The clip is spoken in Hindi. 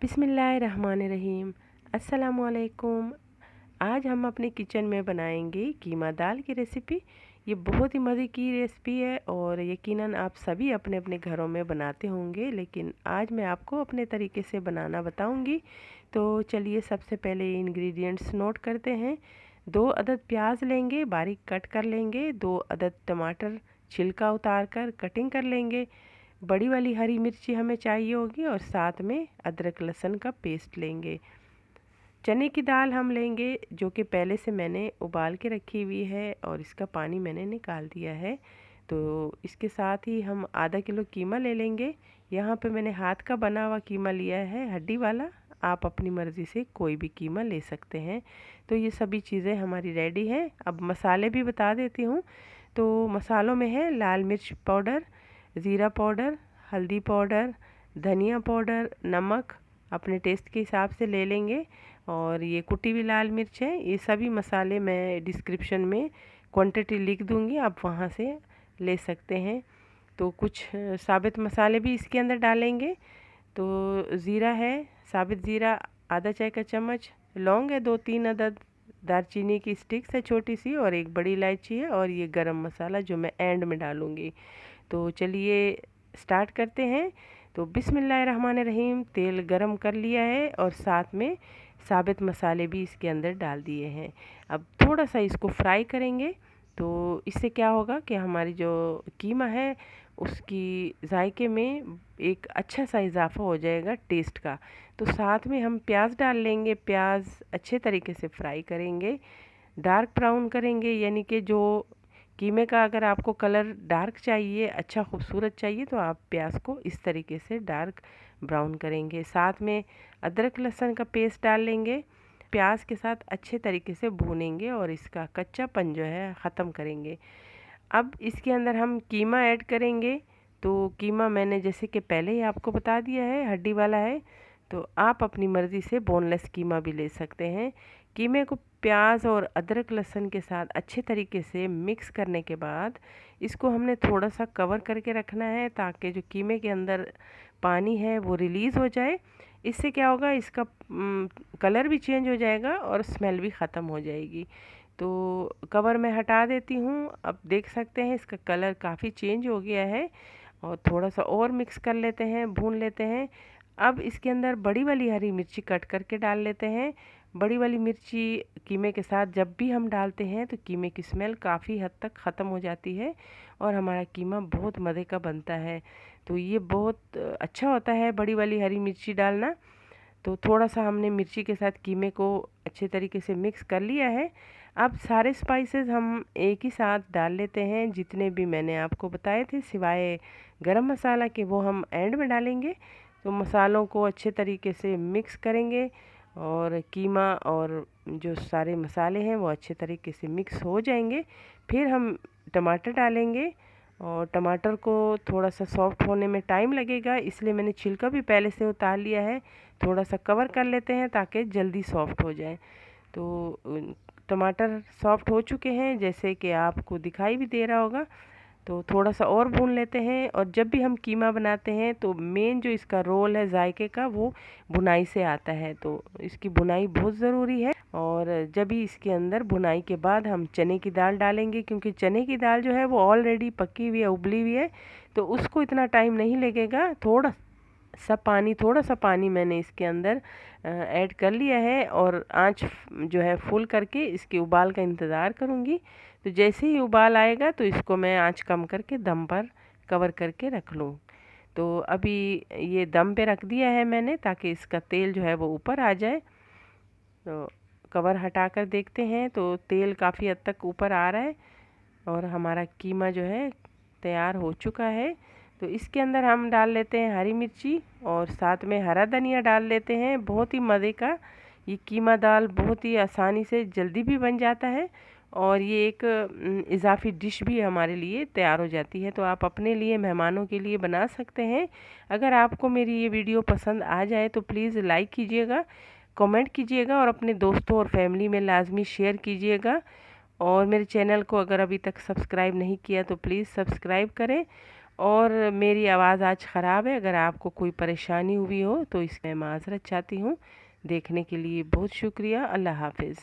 बिस्मिल्लाहिर्रहमानिर्रहीम। अस्सलामुअलैकुम। आज हम अपने किचन में बनाएंगे कीमा दाल की रेसिपी। ये बहुत ही मज़े की रेसिपी है और यकीनन आप सभी अपने अपने घरों में बनाते होंगे, लेकिन आज मैं आपको अपने तरीके से बनाना बताऊंगी। तो चलिए सबसे पहले इंग्रेडिएंट्स नोट करते हैं। 2 अदद प्याज लेंगे, बारीक कट कर लेंगे। 2 अदद टमाटर छिलका उतार कर कटिंग कर लेंगे। बड़ी वाली हरी मिर्ची हमें चाहिए होगी और साथ में अदरक लहसुन का पेस्ट लेंगे। चने की दाल हम लेंगे जो कि पहले से मैंने उबाल के रखी हुई है और इसका पानी मैंने निकाल दिया है। तो इसके साथ ही हम आधा किलो कीमा ले लेंगे। यहाँ पे मैंने हाथ का बना हुआ कीमा लिया है, हड्डी वाला। आप अपनी मर्ज़ी से कोई भी कीमा ले सकते हैं। तो ये सभी चीज़ें हमारी रेडी हैं। अब मसाले भी बता देती हूँ। तो मसालों में है लाल मिर्च पाउडर, ज़ीरा पाउडर, हल्दी पाउडर, धनिया पाउडर, नमक अपने टेस्ट के हिसाब से ले लेंगे। और ये कुटी हुई लाल मिर्च है। ये सभी मसाले मैं डिस्क्रिप्शन में क्वांटिटी लिख दूंगी, आप वहाँ से ले सकते हैं। तो कुछ साबित मसाले भी इसके अंदर डालेंगे। तो ज़ीरा है, साबित ज़ीरा आधा चाय का चम्मच, लौंग है 2-3 अदद, दालचीनी की स्टिक्स है छोटी सी, और एक बड़ी इलायची है, और ये गरम मसाला जो मैं एंड में डालूँगी। तो चलिए स्टार्ट करते हैं। तो बिस्मिल्लाहिर्रहमानिर्रहीम। तेल गरम कर लिया है और साथ में साबित मसाले भी इसके अंदर डाल दिए हैं। अब थोड़ा सा इसको फ्राई करेंगे। तो इससे क्या होगा कि हमारी जो कीमा है उसकी जायके में एक अच्छा सा इजाफ़ा हो जाएगा टेस्ट का। तो साथ में हम प्याज डाल लेंगे। प्याज अच्छे तरीके से फ्राई करेंगे, डार्क ब्राउन करेंगे, यानी कि जो कीमे का अगर आपको कलर डार्क चाहिए, अच्छा खूबसूरत चाहिए, तो आप प्याज को इस तरीके से डार्क ब्राउन करेंगे। साथ में अदरक लहसुन का पेस्ट डाल लेंगे। प्याज के साथ अच्छे तरीके से भूनेंगे और इसका कच्चापन जो है ख़त्म करेंगे। अब इसके अंदर हम कीमा ऐड करेंगे। तो कीमा मैंने जैसे कि पहले ही आपको बता दिया है हड्डी वाला है। तो आप अपनी मर्ज़ी से बोनलेस कीमा भी ले सकते हैं। कीमे को प्याज और अदरक लहसुन के साथ अच्छे तरीके से मिक्स करने के बाद इसको हमने थोड़ा सा कवर करके रखना है, ताकि जो कीमे के अंदर पानी है वो रिलीज़ हो जाए। इससे क्या होगा, इसका कलर भी चेंज हो जाएगा और स्मेल भी ख़त्म हो जाएगी। तो कवर मैं हटा देती हूँ। अब देख सकते हैं इसका कलर काफ़ी चेंज हो गया है। और थोड़ा सा और मिक्स कर लेते हैं, भून लेते हैं। अब इसके अंदर बड़ी वाली हरी मिर्ची कट करके डाल लेते हैं। बड़ी वाली मिर्ची कीमे के साथ जब भी हम डालते हैं तो कीमे की स्मेल काफ़ी हद तक ख़त्म हो जाती है और हमारा कीमा बहुत मज़े का बनता है। तो ये बहुत अच्छा होता है बड़ी वाली हरी मिर्ची डालना। तो थोड़ा सा हमने मिर्ची के साथ कीमे को अच्छे तरीके से मिक्स कर लिया है। अब सारे स्पाइसेस हम एक ही साथ डाल लेते हैं, जितने भी मैंने आपको बताए थे, सिवाय गरम मसाला के, वो हम एंड में डालेंगे। तो मसालों को अच्छे तरीके से मिक्स करेंगे और कीमा और जो सारे मसाले हैं वो अच्छे तरीके से मिक्स हो जाएंगे। फिर हम टमाटर डालेंगे और टमाटर को थोड़ा सा सॉफ्ट होने में टाइम लगेगा, इसलिए मैंने छिलका भी पहले से उतार लिया है। थोड़ा सा कवर कर लेते हैं ताकि जल्दी सॉफ्ट हो जाए। तो टमाटर सॉफ्ट हो चुके हैं, जैसे कि आपको दिखाई भी दे रहा होगा। तो थोड़ा सा और भून लेते हैं। और जब भी हम कीमा बनाते हैं तो मेन जो इसका रोल है जायके का, वो भुनाई से आता है। तो इसकी भुनाई बहुत ज़रूरी है। और जब भी इसके अंदर भुनाई के बाद हम चने की दाल डालेंगे, क्योंकि चने की दाल जो है वो ऑलरेडी पकी हुई है, उबली हुई है, तो उसको इतना टाइम नहीं लगेगा। थोड़ा सा पानी मैंने इसके अंदर ऐड कर लिया है और आंच जो है फुल करके इसके उबाल का इंतज़ार करूँगी। तो जैसे ही उबाल आएगा तो इसको मैं आंच कम करके दम पर कवर करके रख लूँ। तो अभी ये दम पे रख दिया है मैंने, ताकि इसका तेल जो है वो ऊपर आ जाए। तो कवर हटा कर देखते हैं तो तेल काफ़ी हद तक ऊपर आ रहा है और हमारा कीमा जो है तैयार हो चुका है। तो इसके अंदर हम डाल लेते हैं हरी मिर्ची और साथ में हरा धनिया डाल लेते हैं। बहुत ही मज़े का ये कीमा दाल बहुत ही आसानी से जल्दी भी बन जाता है और ये एक इजाफ़ी डिश भी हमारे लिए तैयार हो जाती है। तो आप अपने लिए, मेहमानों के लिए बना सकते हैं। अगर आपको मेरी ये वीडियो पसंद आ जाए तो प्लीज़ लाइक कीजिएगा, कमेंट कीजिएगा और अपने दोस्तों और फैमिली में लाजमी शेयर कीजिएगा। और मेरे चैनल को अगर अभी तक सब्सक्राइब नहीं किया तो प्लीज़ सब्सक्राइब करें और मेरी आवाज़ आज ख़राब है, अगर आपको कोई परेशानी हुई हो तो इसमें माज़रत चाहती हूँ। देखने के लिए बहुत शुक्रिया। अल्लाह हाफ़िज़।